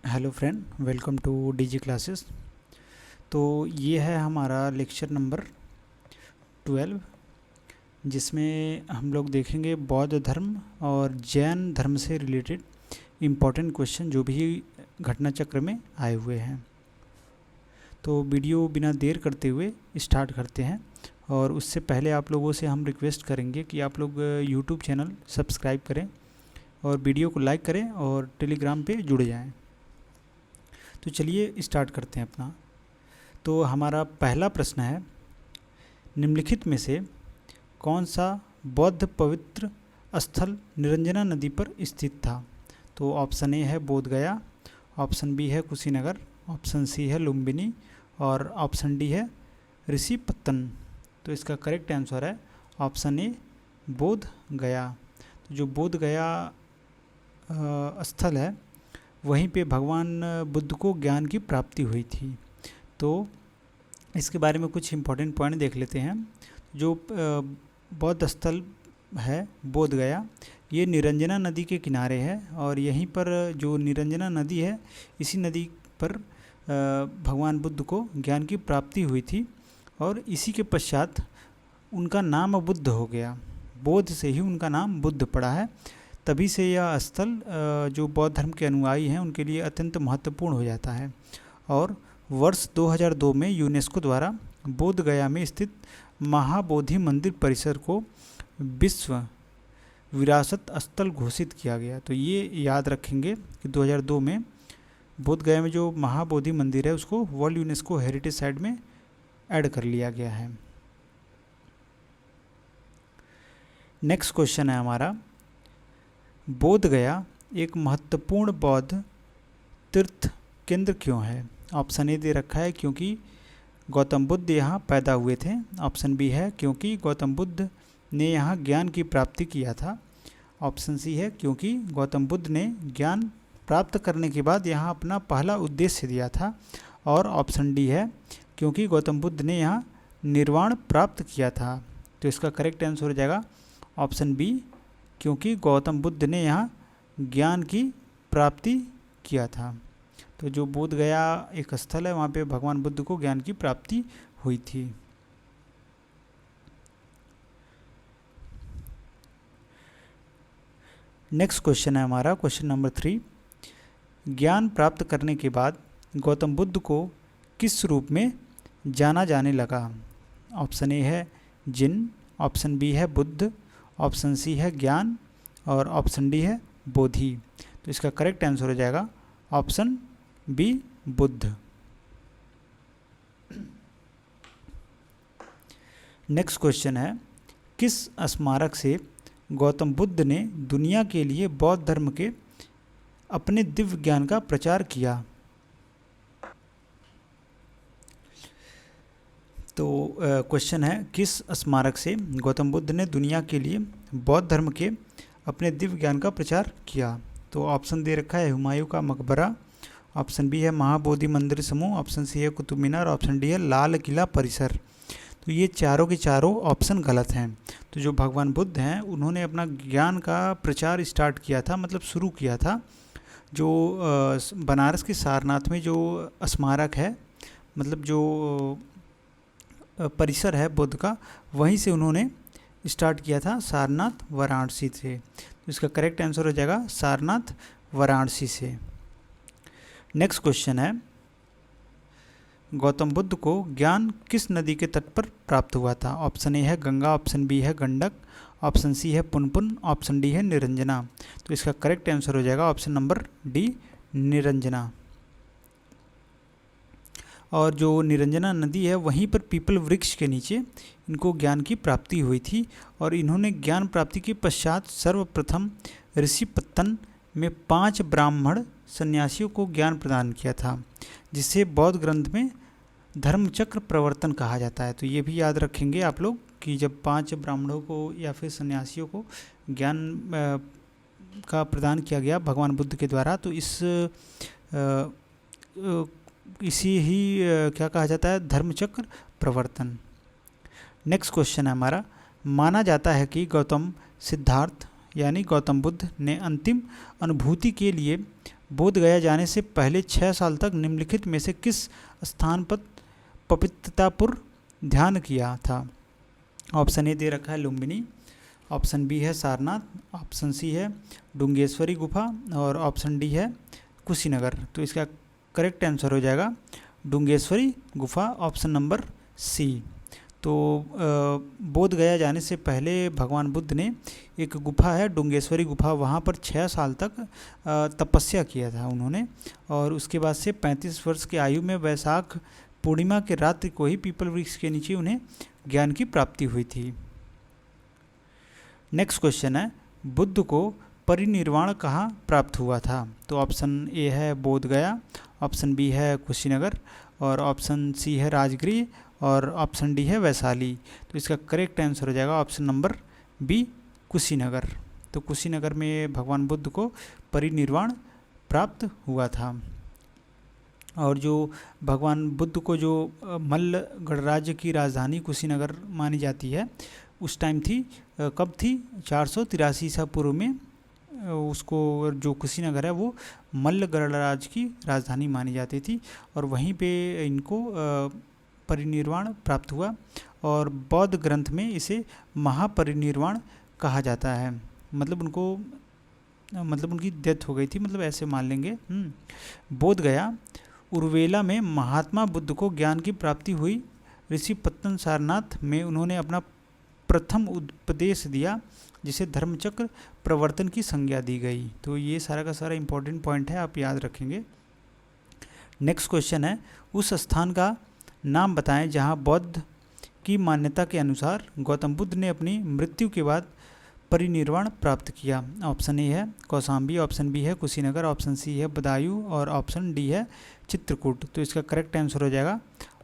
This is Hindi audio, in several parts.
Hello friend, welcome to DG classes. तो ये है हमारा लेक्चर नंबर 12, जिसमें हम लोग देखेंगे बौद्ध धर्म और जैन धर्म से रिलेटेड इम्पॉर्टेंट क्वेश्चन जो भी घटना चक्र में आए हुए हैं। तो वीडियो बिना देर करते हुए स्टार्ट करते हैं, और उससे पहले आप लोगों से हम रिक्वेस्ट करेंगे कि आप लोग यूट्यूब चैनल सब्सक्राइब करें और वीडियो को लाइक करें और टेलीग्राम पे जुड़ जाएं। तो चलिए स्टार्ट करते हैं अपना। तो हमारा पहला प्रश्न है, निम्नलिखित में से कौन सा बौद्ध पवित्र स्थल निरंजना नदी पर स्थित था? तो ऑप्शन ए है बोध गया, ऑप्शन बी है कुशीनगर, ऑप्शन सी है लुम्बिनी और ऑप्शन डी है ऋषिपत्तन। तो इसका करेक्ट आंसर है ऑप्शन ए बोध गया। तो जो बोध गया स्थल है वहीं पे भगवान बुद्ध को ज्ञान की प्राप्ति हुई थी। तो इसके बारे में कुछ इम्पोर्टेंट पॉइंट देख लेते हैं। जो बौद्ध स्थल है बोध गया, ये निरंजना नदी के किनारे है, और यहीं पर जो निरंजना नदी है इसी नदी पर भगवान बुद्ध को ज्ञान की प्राप्ति हुई थी, और इसी के पश्चात उनका नाम बुद्ध हो गया। बोध से ही उनका नाम बुद्ध पड़ा है। तभी से यह स्थल जो बौद्ध धर्म के अनुयायी हैं उनके लिए अत्यंत महत्वपूर्ण हो जाता है। और वर्ष 2002 में यूनेस्को द्वारा बोध गया में स्थित महाबोधि मंदिर परिसर को विश्व विरासत स्थल घोषित किया गया। तो ये याद रखेंगे कि 2002 में बोध गया में जो महाबोधि मंदिर है उसको वर्ल्ड यूनेस्को हेरिटेज साइट में ऐड कर लिया गया है। नेक्स्ट क्वेश्चन है हमारा, बोध गया एक महत्वपूर्ण बौद्ध तीर्थ केंद्र क्यों है? ऑप्शन ए दे रखा है क्योंकि गौतम बुद्ध यहाँ पैदा हुए थे, ऑप्शन बी है क्योंकि गौतम बुद्ध ने यहाँ ज्ञान की प्राप्ति किया था, ऑप्शन सी है क्योंकि गौतम बुद्ध ने ज्ञान प्राप्त करने के बाद यहाँ अपना पहला उद्देश्य दिया था, और ऑप्शन डी है क्योंकि गौतम बुद्ध ने यहाँ निर्वाण प्राप्त किया था। तो इसका करेक्ट आंसर हो जाएगा ऑप्शन बी, क्योंकि गौतम बुद्ध ने यहाँ ज्ञान की प्राप्ति किया था। तो जो बोध गया एक स्थल है वहाँ पे भगवान बुद्ध को ज्ञान की प्राप्ति हुई थी। नेक्स्ट क्वेश्चन है हमारा क्वेश्चन नंबर 3, ज्ञान प्राप्त करने के बाद गौतम बुद्ध को किस रूप में जाना जाने लगा? ऑप्शन ए है जिन, ऑप्शन बी है बुद्ध, ऑप्शन सी है ज्ञान और ऑप्शन डी है बोधि। तो इसका करेक्ट आंसर हो जाएगा option B Buddha. Next question है, किस स्मारक से गौतम बुद्ध ने दुनिया के लिए बौद्ध धर्म के अपने दिव्य ज्ञान का प्रचार किया? तो क्वेश्चन है, किस स्मारक से गौतम बुद्ध ने दुनिया के लिए बौद्ध धर्म के अपने दिव्य ज्ञान का प्रचार किया? तो ऑप्शन दे रखा है हुमायूं का मकबरा, ऑप्शन बी है महाबोधि मंदिर समूह, ऑप्शन सी है कुतुब मीनार, ऑप्शन डी है लाल किला परिसर। तो ये चारों के चारों ऑप्शन गलत हैं। तो जो भगवान बुद्ध हैं उन्होंने अपना ज्ञान का प्रचार स्टार्ट किया था, मतलब शुरू किया था, जो बनारस के सारनाथ में जो स्मारक है, मतलब जो परिसर है बुद्ध का, वहीं से उन्होंने स्टार्ट किया था, सारनाथ वाराणसी से। तो इसका करेक्ट आंसर हो जाएगा सारनाथ वाराणसी से। नेक्स्ट क्वेश्चन है, गौतम बुद्ध को ज्ञान किस नदी के तट पर प्राप्त हुआ था? ऑप्शन ए है गंगा, ऑप्शन बी है गंडक, ऑप्शन सी है पुनपुन, ऑप्शन डी है निरंजना। तो इसका करेक्ट आंसर हो जाएगा ऑप्शन नंबर डी निरंजना। और जो निरंजना नदी है वहीं पर पीपल वृक्ष के नीचे इनको ज्ञान की प्राप्ति हुई थी, और इन्होंने ज्ञान प्राप्ति के पश्चात सर्वप्रथम ऋषिपत्तन में 5 ब्राह्मण सन्यासियों को ज्ञान प्रदान किया था, जिसे बौद्ध ग्रंथ में धर्मचक्र प्रवर्तन कहा जाता है। तो ये भी याद रखेंगे आप लोग कि जब 5 ब्राह्मणों को या फिर सन्यासियों को ज्ञान का प्रदान किया गया भगवान बुद्ध के द्वारा, तो इसी ही क्या कहा जाता है, धर्मचक्र प्रवर्तन। नेक्स्ट क्वेश्चन है हमारा, माना जाता है कि गौतम सिद्धार्थ यानी गौतम बुद्ध ने अंतिम अनुभूति के लिए बोध गया जाने से पहले 6 साल तक निम्नलिखित में से किस स्थान पर पवित्रतापूर्व ध्यान किया था? ऑप्शन ए दे रखा है लुम्बिनी, ऑप्शन बी है सारनाथ, ऑप्शन सी है डुंगेश्वरी गुफा और ऑप्शन डी है कुशीनगर। तो इसका करेक्ट आंसर हो जाएगा डुंगेश्वरी गुफा, ऑप्शन नंबर सी। तो बोध गया जाने से पहले भगवान बुद्ध ने एक गुफा है डुंगेश्वरी गुफा, वहाँ पर 6 साल तक तपस्या किया था उन्होंने, और उसके बाद से 35 वर्ष की आयु में वैशाख पूर्णिमा के रात्रि को ही पीपल वृक्ष के नीचे उन्हें ज्ञान की प्राप्ति हुई थी। नेक्स्ट क्वेश्चन है, बुद्ध को परिनिर्वाण कहाँ प्राप्त हुआ था? तो ऑप्शन ए है बोध गया, ऑप्शन बी है कुशीनगर और ऑप्शन सी है राजगृह और ऑप्शन डी है वैशाली। तो इसका करेक्ट आंसर हो जाएगा ऑप्शन नंबर बी कुशीनगर। तो कुशीनगर में भगवान बुद्ध को परिनिर्वाण प्राप्त हुआ था। और जो भगवान बुद्ध को जो मल्ल गणराज्य की राजधानी कुशीनगर मानी जाती है, उस टाइम थी कब थी 483 ईसा पूर्व में उसको जो कुशीनगर है वो मल्ल गणराज्य की राजधानी मानी जाती थी और वहीं पे इनको परिनिर्वाण प्राप्त हुआ और बौद्ध ग्रंथ में इसे महापरिनिर्वाण कहा जाता है। मतलब उनकी डेथ हो गई थी, मतलब ऐसे मान लेंगे। बोध गया उर्वेला में महात्मा बुद्ध को ज्ञान की प्राप्ति हुई। ऋषि पत्तन सारनाथ में उन्होंने अपना प्रथम उपदेश दिया जिसे धर्मचक्र प्रवर्तन की संज्ञा दी गई। तो ये सारा का सारा इंपॉर्टेंट पॉइंट है, आप याद रखेंगे। नेक्स्ट क्वेश्चन है, उस स्थान का नाम बताएं जहां बौद्ध की मान्यता के अनुसार गौतम बुद्ध ने अपनी मृत्यु के बाद परिनिर्वाण प्राप्त किया। ऑप्शन ए है कौशाम्बी, ऑप्शन बी है कुशीनगर, ऑप्शन सी है बदायूं और ऑप्शन डी है चित्रकूट। तो इसका करेक्ट आंसर हो जाएगा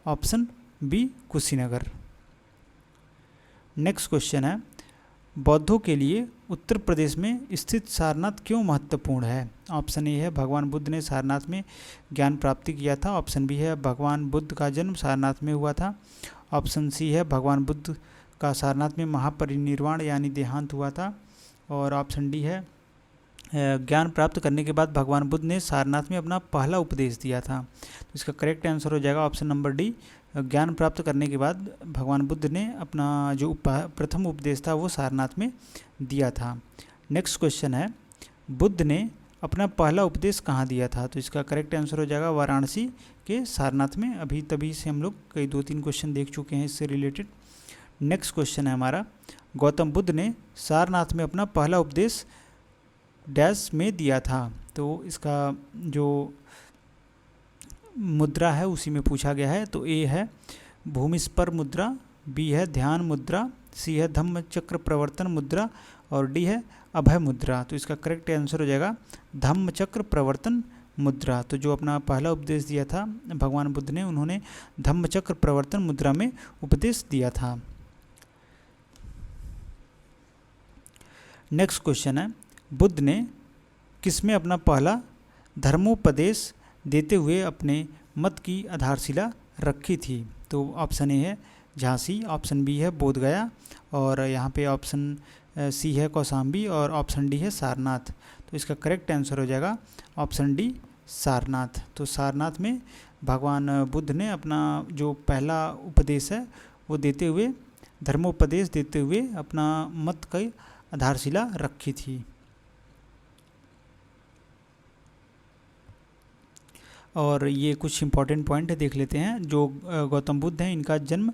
option B Kushinagar. Next question है, बौद्धों के लिए उत्तर प्रदेश में स्थित सारनाथ क्यों महत्वपूर्ण है? ऑप्शन ए है भगवान बुद्ध ने सारनाथ में ज्ञान प्राप्ति किया था, ऑप्शन बी है भगवान बुद्ध का जन्म सारनाथ में हुआ था, ऑप्शन सी है भगवान बुद्ध का सारनाथ में महापरिनिर्वाण यानी देहांत हुआ था और ऑप्शन डी है ज्ञान प्राप्त करने के बाद भगवान बुद्ध ने सारनाथ में अपना पहला उपदेश दिया था। तो इसका करेक्ट आंसर हो जाएगा ऑप्शन नंबर डी, ज्ञान प्राप्त करने के बाद भगवान बुद्ध ने अपना जो प्रथम उपदेश था वो सारनाथ में दिया था। नेक्स्ट क्वेश्चन है, बुद्ध ने अपना पहला उपदेश कहाँ दिया था? तो इसका करेक्ट आंसर हो जाएगा वाराणसी के सारनाथ में। अभी तभी से हम लोग कई 2-3 क्वेश्चन देख चुके हैं इससे रिलेटेड। नेक्स्ट क्वेश्चन है हमारा, गौतम बुद्ध ने सारनाथ में अपना पहला उपदेश डैश में दिया था। तो इसका जो मुद्रा है उसी में पूछा गया है। तो ए है भूमिस्पर मुद्रा, बी है ध्यान मुद्रा, सी है धम्म चक्र प्रवर्तन मुद्रा और डी है अभय मुद्रा। तो इसका करेक्ट आंसर हो जाएगा धम्म चक्र प्रवर्तन मुद्रा। तो जो अपना पहला उपदेश दिया था भगवान बुद्ध ने, उन्होंने धम्म चक्र प्रवर्तन मुद्रा में उपदेश दिया था। नेक्स्ट क्वेश्चन है, बुद्ध ने किसमें अपना पहला धर्मोपदेश देते हुए अपने मत की आधारशिला रखी थी? तो ऑप्शन ए है झांसी, ऑप्शन बी है बोध गया और यहाँ पे ऑप्शन सी है कौशाम्बी और ऑप्शन डी है सारनाथ। तो इसका करेक्ट आंसर हो जाएगा ऑप्शन डी सारनाथ। तो सारनाथ में भगवान बुद्ध ने अपना जो पहला उपदेश है वो देते हुए, धर्मोपदेश देते हुए अपना मत की आधारशिला रखी थी। और ये कुछ इंपॉर्टेंट पॉइंट देख लेते हैं। जो गौतम बुद्ध हैं इनका जन्म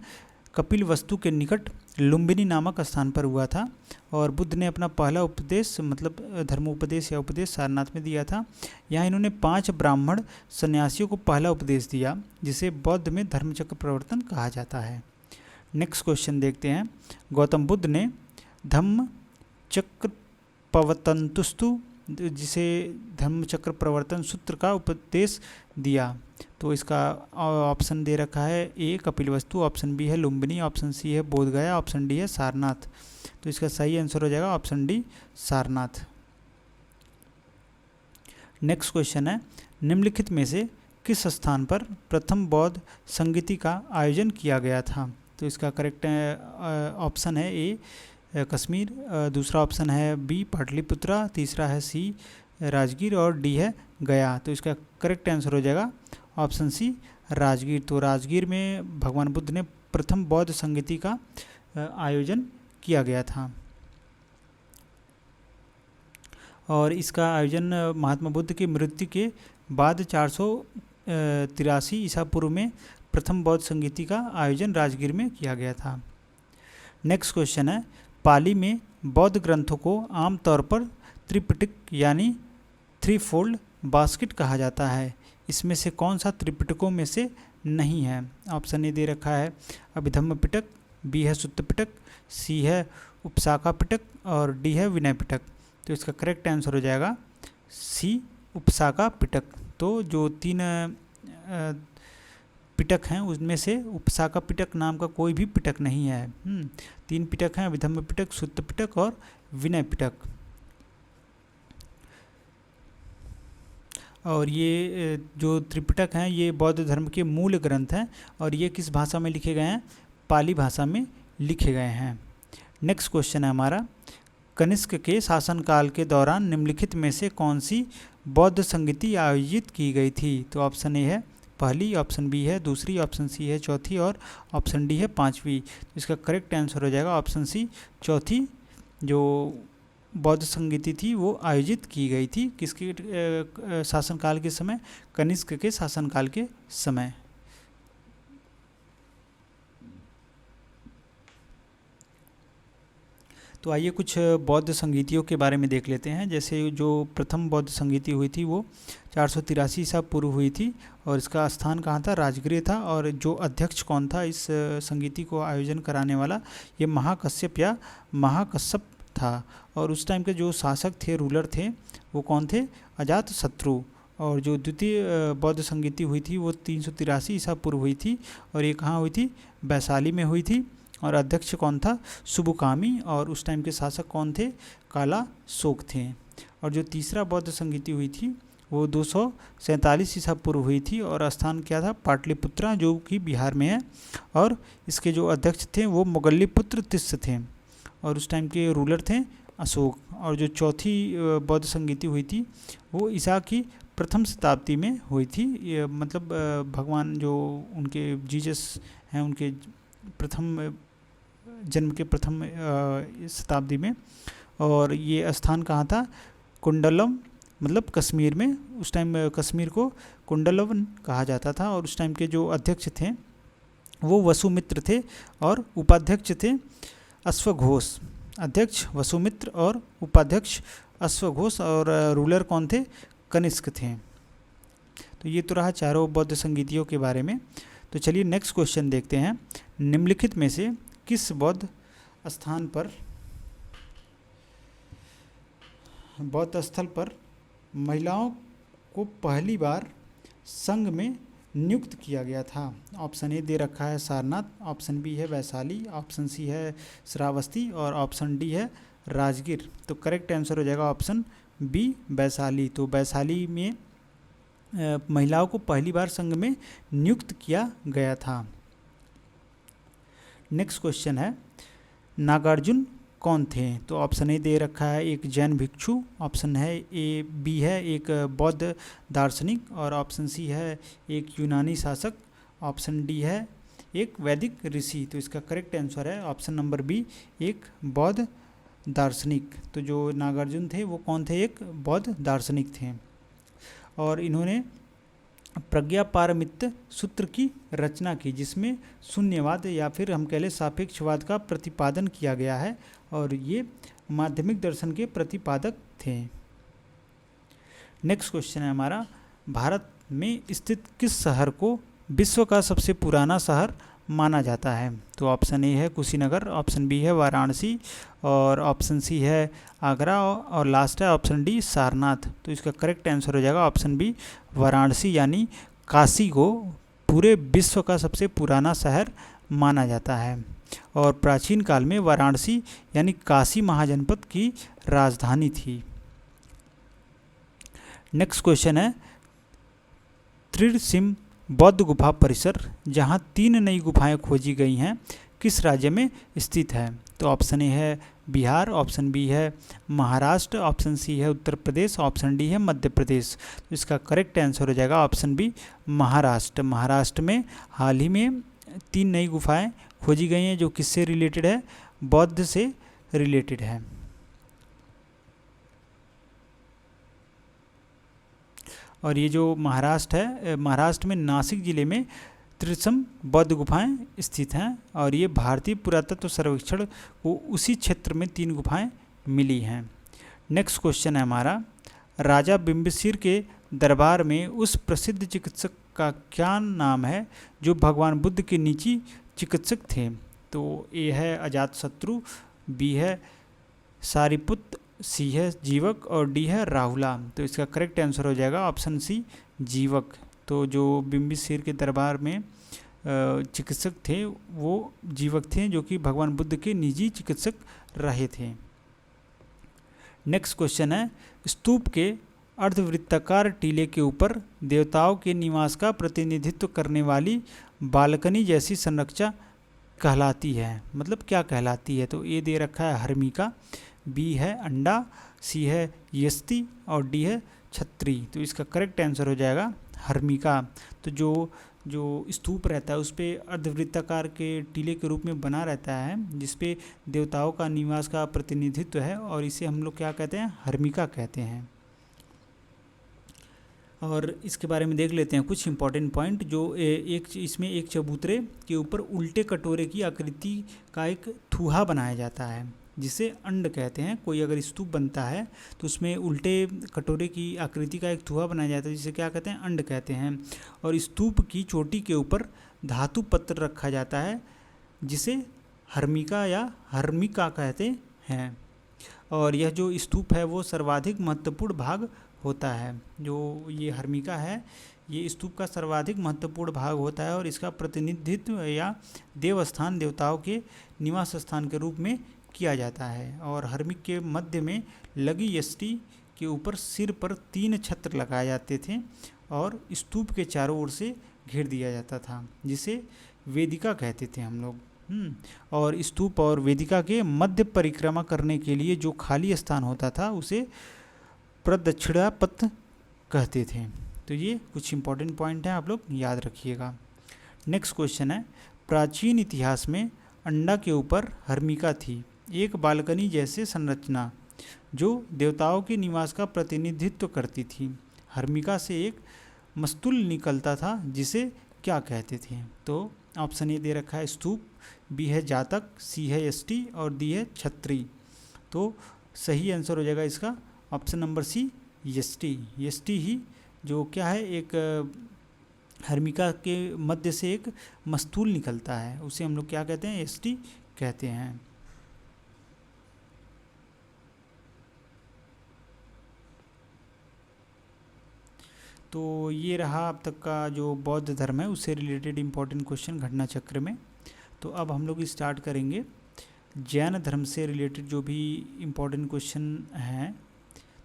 कपिलवस्तु के निकट लुम्बिनी नामक स्थान पर हुआ था और बुद्ध ने अपना पहला उपदेश मतलब धर्मोपदेश या उपदेश सारनाथ में दिया था। यहाँ इन्होंने 5 ब्राह्मण सन्यासियों को पहला उपदेश दिया जिसे बौद्ध में धर्मचक्र प्रवर्तन कहा जाता है। नेक्स्ट क्वेश्चन देखते हैं, गौतम बुद्ध ने धम्म चक्र पवतंतुस्तु जिसे धम्मचक्र प्रवर्तन सूत्र का उपदेश दिया। तो इसका ऑप्शन दे रखा है ए कपिलवस्तु, ऑप्शन बी है लुम्बिनी, ऑप्शन सी है बोध गया, ऑप्शन डी है सारनाथ। तो इसका सही आंसर हो जाएगा option D Sarnath. Next question है, निम्नलिखित में से किस स्थान पर प्रथम बौद्ध संगीति का आयोजन किया गया था? तो इसका करेक्ट ऑप्शन है ए कश्मीर, दूसरा ऑप्शन है बी पाटलिपुत्रा, तीसरा है सी राजगीर और डी है गया। तो इसका करेक्ट आंसर हो जाएगा ऑप्शन सी राजगीर। तो राजगीर में भगवान बुद्ध ने प्रथम बौद्ध संगीति का आयोजन किया गया था और इसका आयोजन महात्मा बुद्ध की मृत्यु के बाद 483 ईसा पूर्व में प्रथम बौद्ध संगीति का आयोजन राजगीर में किया गया था। नेक्स्ट क्वेश्चन है, पाली में बौद्ध ग्रंथों को आमतौर पर त्रिपिटक यानी थ्री फोल्ड बास्केट कहा जाता है। इसमें से कौन सा त्रिपिटकों में से नहीं है? ऑप्शन ए दे रखा है अभिधम्म पिटक, बी है सुत्त पिटक, सी है उपसाका पिटक और डी है विनय पिटक। तो इसका करेक्ट आंसर हो जाएगा सी उपसाका पिटक। तो जो 3 पिटक हैं उसमें से उपसाका पिटक नाम का कोई भी पिटक नहीं है। 3 पिटक हैं, अभिधम्म पिटक, सुत्त पिटक और विनय पिटक। और ये जो त्रिपिटक हैं ये बौद्ध धर्म के मूल ग्रंथ हैं और ये किस भाषा में लिखे गए हैं? पाली भाषा में लिखे गए हैं। नेक्स्ट क्वेश्चन है हमारा, कनिष्क के शासनकाल के दौरान निम्नलिखित में से कौन सी बौद्ध संगीति आयोजित की गई थी? तो ऑप्शन ए है पहली, ऑप्शन बी है दूसरी, ऑप्शन सी है चौथी और ऑप्शन डी है पांचवी। तो इसका करेक्ट आंसर हो जाएगा ऑप्शन सी चौथी। जो बौद्ध संगीति थी वो आयोजित की गई थी किसके शासनकाल के समय? कनिष्क के शासनकाल के समय। तो आइए कुछ बौद्ध संगीतियों के बारे में देख लेते हैं। जैसे जो प्रथम बौद्ध संगीति हुई थी वो 483 ईसा पूर्व हुई थी और इसका स्थान कहाँ था? राजगृह था। और जो अध्यक्ष कौन था इस संगीति को आयोजन कराने वाला? ये महाकश्यप था। और उस टाइम के जो शासक थे, रूलर थे, वो कौन थे? अजातशत्रु। और जो द्वितीय बौद्ध संगीति हुई थी वो 383 ईसा पूर्व हुई थी और ये कहाँ हुई थी? वैशाली में हुई थी। और अध्यक्ष कौन था? सुबुकामी। और उस टाइम के शासक कौन थे? काला शोक थे। और जो तीसरा बौद्ध संगीति हुई थी वो 247 ईसा पूर्व हुई थी और स्थान क्या था? पाटलिपुत्रा, जो कि बिहार में है। और इसके जो अध्यक्ष थे वो मुगल्लीपुत्र तिस्स थे और उस टाइम के रूलर थे अशोक। और जो चौथी बौद्ध संगीति हुई थी वो ईसा की प्रथम शताब्दी में हुई थी। ये मतलब भगवान जो उनके जीसस हैं उनके प्रथम जन्म के प्रथम शताब्दी में। और ये स्थान कहाँ था? कुंडलम, मतलब कश्मीर में। उस टाइम कश्मीर को कुंडलवन कहा जाता था। और उस टाइम के जो अध्यक्ष थे वो वसुमित्र थे और उपाध्यक्ष थे अश्वघोष। अध्यक्ष वसुमित्र और उपाध्यक्ष अश्वघोष और रूलर कौन थे? कनिष्क थे। तो ये तो रहा चारों बौद्ध संगीतियों के बारे में। तो चलिए नेक्स्ट क्वेश्चन देखते हैं, निम्नलिखित में से किस बौद्ध स्थान पर बौद्ध स्थल पर महिलाओं को पहली बार संघ में नियुक्त किया गया था? ऑप्शन ए दे रखा है सारनाथ, ऑप्शन बी है वैशाली, ऑप्शन सी है श्रावस्ती और ऑप्शन डी है राजगीर। तो करेक्ट आंसर हो जाएगा ऑप्शन बी वैशाली। तो वैशाली में महिलाओं को पहली बार संघ में नियुक्त किया गया था। नेक्स्ट क्वेश्चन है, नागार्जुन कौन थे? तो ऑप्शन ए दे रखा है एक जैन भिक्षु, ऑप्शन है ए बी है एक बौद्ध दार्शनिक और ऑप्शन सी है एक यूनानी शासक, ऑप्शन डी है एक वैदिक ऋषि। तो इसका करेक्ट आंसर है ऑप्शन नंबर बी एक बौद्ध दार्शनिक। तो जो नागार्जुन थे वो कौन थे? एक बौद्ध दार्शनिक थे और इन्होंने प्रज्ञापारमित्त सूत्र की रचना की जिसमें शून्यवाद या फिर हम कह लें सापेक्षवाद का प्रतिपादन किया गया है और ये माध्यमिक दर्शन के प्रतिपादक थे। नेक्स्ट क्वेश्चन है हमारा, भारत में स्थित किस शहर को विश्व का सबसे पुराना शहर माना जाता है? तो ऑप्शन ए है कुशीनगर, ऑप्शन बी है वाराणसी और ऑप्शन सी है आगरा और लास्ट है ऑप्शन डी सारनाथ। तो इसका करेक्ट आंसर हो जाएगा ऑप्शन बी वाराणसी, यानी काशी को पूरे विश्व का सबसे पुराना शहर माना जाता है। और प्राचीन काल में वाराणसी यानी काशी महाजनपद की राजधानी थी। नेक्स्ट क्वेश्चन है, त्रिरसिम बौद्ध गुफा परिसर जहां 3 नई गुफाएं खोजी गई हैं किस राज्य में स्थित है? तो ऑप्शन ए है बिहार, ऑप्शन बी है महाराष्ट्र, ऑप्शन सी है उत्तर प्रदेश, ऑप्शन डी है मध्य प्रदेश। तो इसका करेक्ट आंसर हो जाएगा ऑप्शन बी महाराष्ट्र। महाराष्ट्र में हाल ही में 3 नई गुफाएं खोजी गई हैं जो किससे रिलेटेड है, बौद्ध से रिलेटेड है। और ये जो महाराष्ट्र है, महाराष्ट्र में नासिक जिले में त्रिसम बौद्ध गुफाएं स्थित हैं और ये भारतीय पुरातत्व सर्वेक्षण को उसी क्षेत्र में 3 गुफाएं मिली हैं। नेक्स्ट क्वेश्चन है हमारा, राजा बिम्बिसार के दरबार में उस प्रसिद्ध चिकित्सक का क्या नाम है जो भगवान बुद्ध के निजी चिकित्सक थे। तो ए है अजातशत्रु, बी है सारिपुत्र, सी है जीवक और डी है राहुला। तो इसका करेक्ट आंसर हो जाएगा ऑप्शन सी जीवक। तो जो बिम्बिसार के दरबार में चिकित्सक थे वो जीवक थे जो कि भगवान बुद्ध के निजी चिकित्सक रहे थे। नेक्स्ट क्वेश्चन है, स्तूप के अर्धवृत्ताकार टीले के ऊपर देवताओं के निवास का प्रतिनिधित्व करने वाली बालकनी जैसी संरचना कहलाती है, मतलब क्या कहलाती है। तो ए दे रखा है हर्मिका, बी है अंडा, सी है यष्टि और डी है छत्री। तो इसका करेक्ट आंसर हो जाएगा हर्मिका। तो जो स्तूप रहता है उस पर अर्धवृत्ताकार के टीले के रूप में बना रहता है जिसपे देवताओं का निवास का प्रतिनिधित्व है और इसे हम लोग क्या कहते हैं, हर्मिका कहते हैं। और इसके बारे में देख लेते हैं कुछ इंपॉर्टेंट पॉइंट। जो इसमें एक चबूतरे के ऊपर उल्टे कटोरे की आकृति का एक थूहा बनाया जाता है जिसे अंड कहते हैं। कोई अगर स्तूप बनता है तो उसमें उल्टे कटोरे की आकृति का एक थूहा बनाया जाता है जिसे क्या कहते हैं, अंड कहते हैं। और स्तूप की चोटी के ऊपर धातु पत्र रखा जाता है जिसे हर्मिका या हर्मिका कहते हैं। और यह जो स्तूप है वो सर्वाधिक महत्वपूर्ण भाग होता है। जो ये हर्मिका है ये स्तूप का सर्वाधिक महत्वपूर्ण भाग होता है और इसका प्रतिनिधित्व या देवस्थान देवताओं के निवास स्थान के रूप में किया जाता है। और हर्मिक के मध्य में लगी यष्टि के ऊपर सिर पर 3 छत्र लगाए जाते थे और स्तूप के चारों ओर से घेर दिया जाता था जिसे वेदिका कहते थे हम लोग। और स्तूप और वेदिका के मध्य परिक्रमा करने के लिए जो खाली स्थान होता था उसे प्रदक्षिणा पथ कहते थे। तो ये कुछ इंपॉर्टेंट पॉइंट हैं, आप लोग याद रखिएगा। नेक्स्ट क्वेश्चन है, प्राचीन इतिहास में अंडा के ऊपर हर्मिका थी, एक बालकनी जैसे संरचना जो देवताओं के निवास का प्रतिनिधित्व करती थी। हर्मिका से एक मस्तूल निकलता था जिसे क्या कहते थे। तो ऑप्शन ए दे रखा है स्तूप, बी है जातक, सी है यष्टि और डी है छत्री। तो सही आंसर हो जाएगा इसका ऑप्शन नंबर सी यष्टि। यष्टि ही जो क्या है, एक हर्मिका के मध्य से एक मस्तूल निकलता है उसे हम लोग क्या कहते हैं, यष्टि कहते हैं। तो ये रहा अब तक का जो बौद्ध धर्म है उससे रिलेटेड इम्पोर्टेंट क्वेश्चन घटना चक्र में। तो अब हम लोग स्टार्ट करेंगे जैन धर्म से रिलेटेड जो भी इम्पोर्टेंट क्वेश्चन हैं,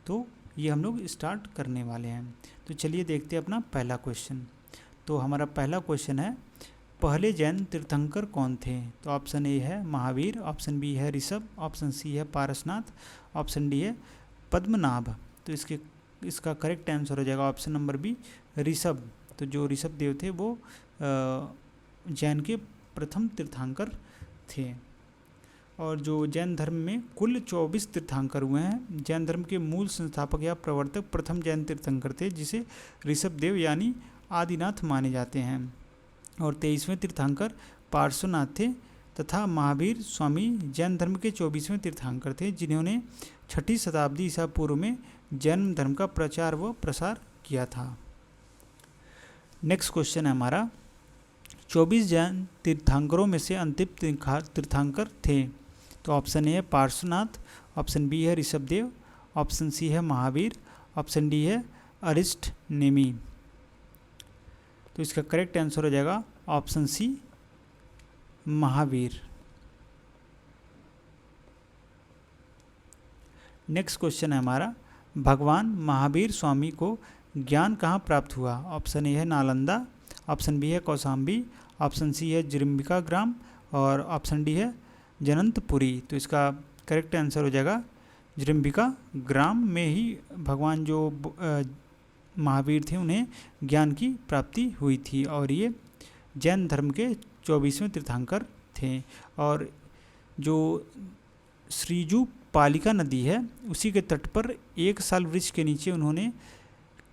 तो ये हम लोग स्टार्ट करने वाले हैं। तो चलिए देखते हैं अपना पहला क्वेश्चन। तो हमारा पहला क्वेश्चन है, पहले जैन तीर्थंकर कौन थे। तो ऑप्शन ए है महावीर, ऑप्शन बी है ऋषभ, ऑप्शन सी है पारसनाथ, ऑप्शन डी है पद्मनाभ। तो इसका करेक्ट आंसर हो जाएगा ऑप्शन नंबर बी ऋषभ। तो जो ऋषभ देव थे वो जैन के प्रथम तीर्थंकर थे। और जो जैन धर्म में कुल 24 तीर्थंकर हुए हैं। जैन धर्म के मूल संस्थापक या प्रवर्तक प्रथम जैन तीर्थंकर थे जिसे ऋषभ देव यानी आदिनाथ माने जाते हैं। और 23वें तीर्थंकर पार्श्वनाथ थे तथा महावीर स्वामी जैन धर्म के 24वें तीर्थंकर थे जिन्होंने 6ठी शताब्दी ईसा पूर्व में जैन धर्म का प्रचार व प्रसार किया था। नेक्स्ट क्वेश्चन है हमारा, 24 जैन तीर्थंकरों में से अंतिम तीर्थंकर थे। तो ऑप्शन ए है पार्श्वनाथ, ऑप्शन बी है ऋषभ देव, ऑप्शन सी है महावीर, ऑप्शन डी है अरिष्ट नेमी। तो इसका करेक्ट आंसर हो जाएगा option C Mahavir. Next question है हमारा, भगवान महावीर स्वामी को ज्ञान कहाँ प्राप्त हुआ। ऑप्शन ए है नालंदा, ऑप्शन बी है कौशाम्बी, ऑप्शन सी है जिरंबिका ग्राम और ऑप्शन डी है जनंतपुरी। तो इसका करेक्ट आंसर हो जाएगा जृंभिका ग्राम में ही भगवान जो महावीर थे उन्हें ज्ञान की प्राप्ति हुई थी, और ये जैन धर्म के 24वें तीर्थंकर थे। और जो श्रीजू पालिका नदी है उसी के तट पर एक साल वृक्ष के नीचे उन्होंने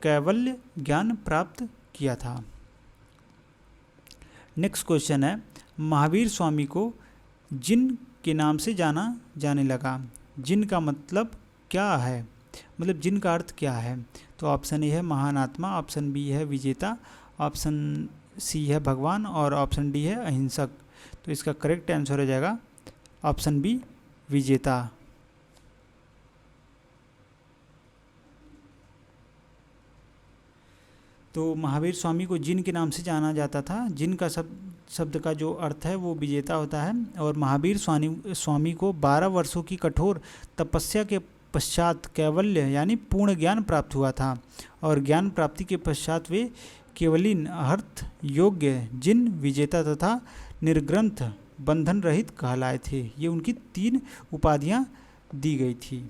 कैवल्य ज्ञान प्राप्त किया था। नेक्स्ट क्वेश्चन है, महावीर स्वामी को जिन के नाम से जाना जाने लगा। जिन का मतलब क्या है, मतलब जिन का अर्थ क्या है? तो ऑप्शन ए है महान आत्मा, ऑप्शन बी है विजेता, ऑप्शन सी है भगवान और ऑप्शन डी है अहिंसक। तो इसका करेक्ट आंसर हो जाएगा ऑप्शन बी विजेता। तो महावीर स्वामी को जिन के नाम से जाना जाता था। जिन का शब्द का जो अर्थ है वो विजेता होता है। और महावीर स्वामी को 12 वर्षों की कठोर तपस्या के पश्चात कैवल्य यानी पूर्ण ज्ञान प्राप्त हुआ था। और ज्ञान प्राप्ति के पश्चात वे केवलिन अर्थ योग्य जिन विजेता तथा निर्ग्रंथ बंधन रहित कहलाए थे। ये उनकी 3 उपाधियां दी गई थी।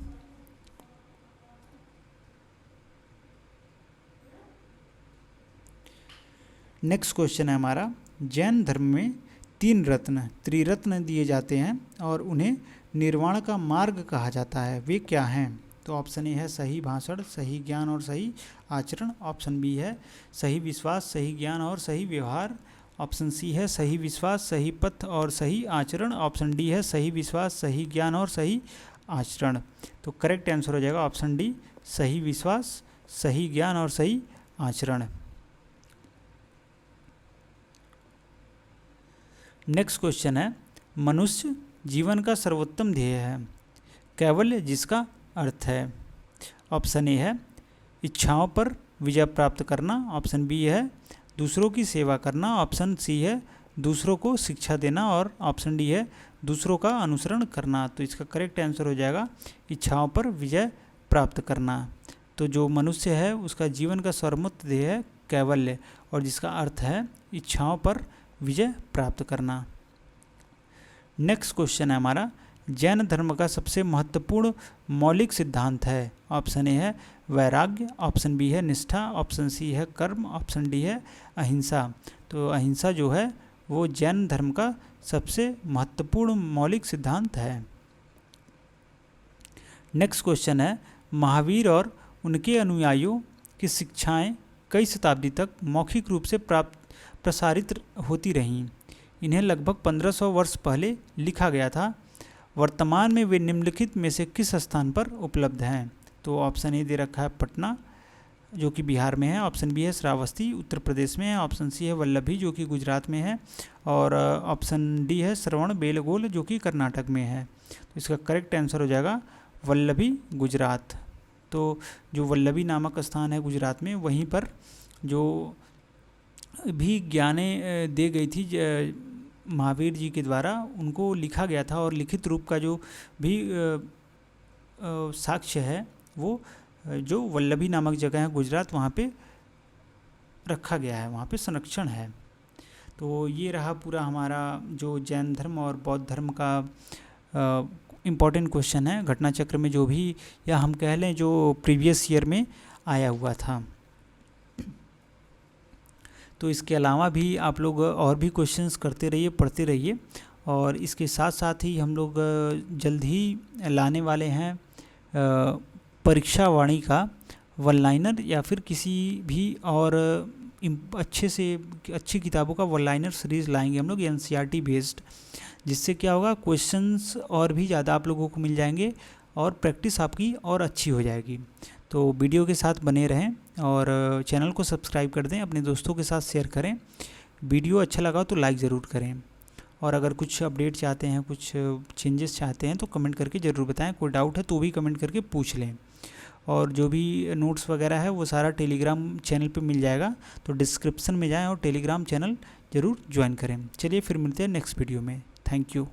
नेक्स्ट क्वेश्चन है हमारा, जैन धर्म में 3 रत्न त्रिरत्न दिए जाते हैं और उन्हें निर्वाण का मार्ग कहा जाता है, वे क्या हैं? तो ऑप्शन ए है सही भाषण, सही ज्ञान और सही आचरण, ऑप्शन बी है सही विश्वास, सही ज्ञान और सही व्यवहार, ऑप्शन सी है सही विश्वास, सही पथ और सही आचरण, ऑप्शन डी है सही विश्वास, सही ज्ञान और सही आचरण। तो करेक्ट आंसर हो जाएगा ऑप्शन डी सही विश्वास, सही ज्ञान और सही आचरण। नेक्स्ट क्वेश्चन है, मनुष्य जीवन का सर्वोत्तम ध्येय है कैवल्य जिसका अर्थ है। ऑप्शन ए है इच्छाओं पर विजय प्राप्त करना, ऑप्शन बी है दूसरों की सेवा करना, ऑप्शन सी है दूसरों को शिक्षा देना और ऑप्शन डी है दूसरों का अनुसरण करना। तो इसका करेक्ट आंसर हो जाएगा इच्छाओं पर विजय प्राप्त करना। तो जो मनुष्य है उसका जीवन का सर्वोत्तम ध्येय है कैवल्य और जिसका अर्थ है इच्छाओं पर विजय प्राप्त करना। नेक्स्ट क्वेश्चन है हमारा, जैन धर्म का सबसे महत्वपूर्ण मौलिक सिद्धांत है। ऑप्शन ए है वैराग्य, ऑप्शन बी है निष्ठा, ऑप्शन सी है कर्म, ऑप्शन डी है अहिंसा। तो अहिंसा जो है वो जैन धर्म का सबसे महत्वपूर्ण मौलिक सिद्धांत है। नेक्स्ट क्वेश्चन है, महावीर और उनके अनुयायियों की शिक्षाएं कई शताब्दी तक मौखिक रूप से प्रसारित होती रहीं। इन्हें लगभग 1500 वर्ष पहले लिखा गया था। वर्तमान में वे निम्नलिखित में से किस स्थान पर उपलब्ध हैं? तो ऑप्शन ए दे रखा है पटना जो कि बिहार में है, ऑप्शन बी है श्रावस्ती उत्तर प्रदेश में है, ऑप्शन सी है वल्लभी जो कि गुजरात में है और ऑप्शन डी है श्रवण बेलगोल जो कि कर्नाटक में है। तो इसका करेक्ट आंसर हो जाएगा वल्लभी गुजरात। तो जो वल्लभी नामक स्थान है गुजरात में, वहीं पर जो भी ज्ञानें दे गई थी महावीर जी के द्वारा, उनको लिखा गया था और लिखित रूप का जो भी साक्ष्य है वो जो वल्लभी नामक जगह है गुजरात, वहाँ पे रखा गया है, वहाँ पे संरक्षण है। तो ये रहा पूरा हमारा जो जैन धर्म और बौद्ध धर्म का इम्पॉर्टेंट क्वेश्चन है घटना चक्र में, जो भी या हम कह लें जो प्रीवियस ईयर में आया हुआ था। तो इसके अलावा भी आप लोग और भी क्वेश्चंस करते रहिए, पढ़ते रहिए और इसके साथ साथ ही हम लोग जल्द ही लाने वाले हैं परीक्षा वाणी का वन लाइनर या फिर किसी भी और अच्छी किताबों का वन लाइनर सीरीज़ लाएंगे हम लोग एनसीईआरटी बेस्ड, जिससे क्या होगा क्वेश्चंस और भी ज़्यादा आप लोगों को मिल जाएंगे और प्रैक्टिस आपकी और अच्छी हो जाएगी। तो वीडियो के साथ बने रहें और चैनल को सब्सक्राइब कर दें, अपने दोस्तों के साथ शेयर करें। वीडियो अच्छा लगा तो लाइक ज़रूर करें और अगर कुछ अपडेट चाहते हैं, कुछ चेंजेस चाहते हैं तो कमेंट करके ज़रूर बताएं। कोई डाउट है तो भी कमेंट करके पूछ लें। और जो भी नोट्स वगैरह है वो सारा टेलीग्राम चैनल पे मिल जाएगा, तो डिस्क्रिप्शन में जाएं और टेलीग्राम चैनल ज़रूर ज्वाइन करें। चलिए फिर मिलते हैं नेक्स्ट वीडियो में। Thank you.